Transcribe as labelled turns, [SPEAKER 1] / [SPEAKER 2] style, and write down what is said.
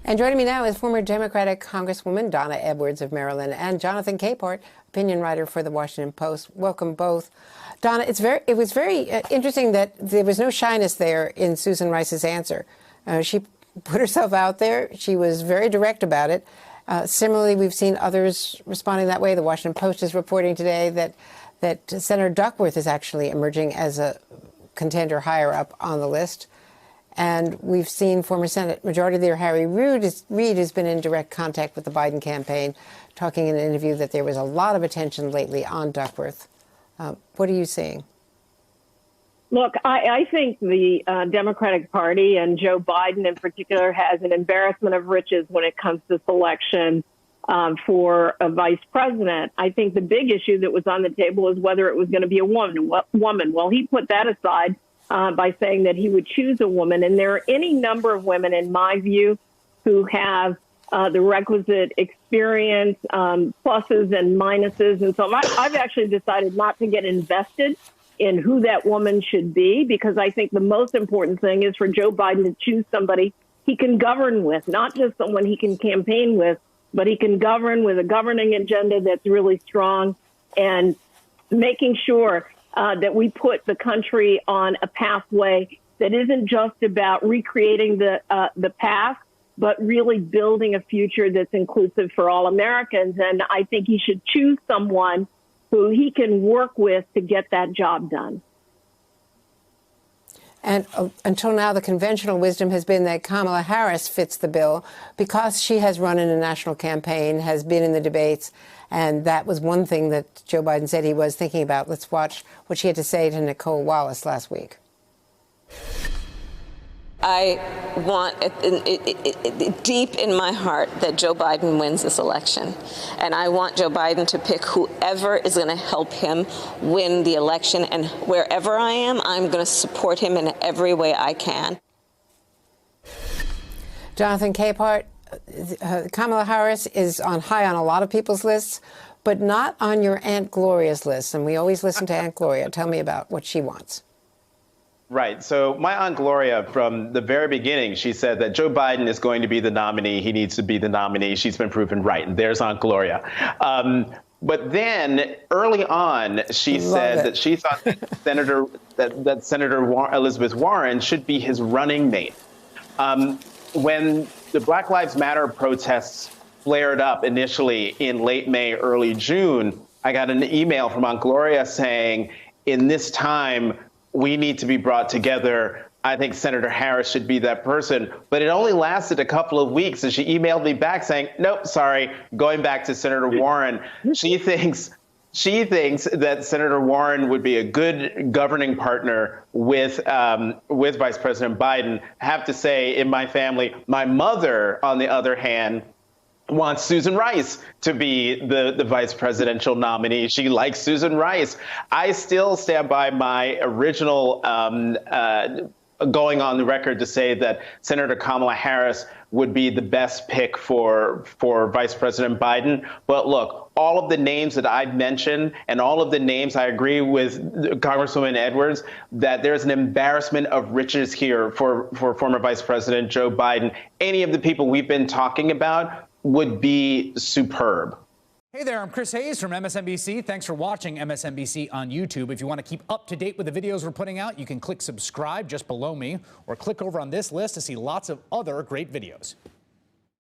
[SPEAKER 1] And joining me now is former Democratic Congresswoman Donna Edwards of Maryland and Jonathan Capehart, opinion writer for the Washington Post. Welcome both. Donna, it was very interesting that there was no shyness there in Susan Rice's answer. She put herself out there. She was very direct about it. Similarly, we've seen others responding that way. The Washington Post is reporting today that Senator Duckworth is actually emerging as a contender higher up on the list. And we've seen former Senate Majority Leader Harry Reid has been in direct contact with the Biden campaign, talking in an interview that there was a lot of attention lately on Duckworth. What are you seeing?
[SPEAKER 2] Look, I think the Democratic Party and Joe Biden in particular has an embarrassment of riches when it comes to selection for a vice president. I think the big issue that was on the table is whether it was going to be a woman. Well, he put that aside by saying that he would choose a woman. And there are any number of women, in my view, who have the requisite experience, pluses and minuses. And so I've actually decided not to get invested in who that woman should be, because I think the most important thing is for Joe Biden to choose somebody he can govern with, not just someone he can campaign with, but he can govern with a governing agenda that's really strong, and making sure that we put the country on a pathway that isn't just about recreating the past, but really building a future that's inclusive for all Americans. And I think he should choose someone who he can work with to get that job done.
[SPEAKER 1] And until now, the conventional wisdom has been that Kamala Harris fits the bill because she has run in a national campaign, has been in the debates, and that was one thing that Joe Biden said he was thinking about. Let's watch what she had to say to Nicole Wallace last week.
[SPEAKER 3] I want deep in my heart that Joe Biden wins this election. And I want Joe Biden to pick whoever is going to help him win the election. And wherever I am, I'm going to support him in every way I can.
[SPEAKER 1] Jonathan Capehart, Kamala Harris is high on a lot of people's lists, but not on your Aunt Gloria's list. And we always listen to Aunt Gloria. Tell me about what she wants.
[SPEAKER 4] Right. So my Aunt Gloria, from the very beginning, she said that Joe Biden is going to be the nominee. He needs to be the nominee. She's been proven right. And there's Aunt Gloria. But then early on, she said that she thought that Senator Elizabeth Warren should be his running mate. When the Black Lives Matter protests flared up initially in late May, early June, I got an email from Aunt Gloria saying, in this time, we need to be brought together. I think Senator Harris should be that person. But it only lasted a couple of weeks, and she emailed me back saying, nope, sorry, going back to Senator Warren. She thinks that Senator Warren would be a good governing partner with Vice President Biden. I have to say, in my family, my mother, on the other hand, wants Susan Rice to be the vice presidential nominee. She likes Susan Rice. I still stand by my original going on the record to say that Senator Kamala Harris would be the best pick for Vice President Biden. But look, all of the names that I've mentioned and all of the names, I agree with Congresswoman Edwards, that there's an embarrassment of riches here for former Vice President Joe Biden. Any of the people we've been talking about would be superb.
[SPEAKER 5] Hey there, I'm Chris Hayes from MSNBC. Thanks for watching MSNBC on YouTube. If you want to keep up to date with the videos we're putting out, you can click subscribe just below me or click over on this list to see lots of other great videos.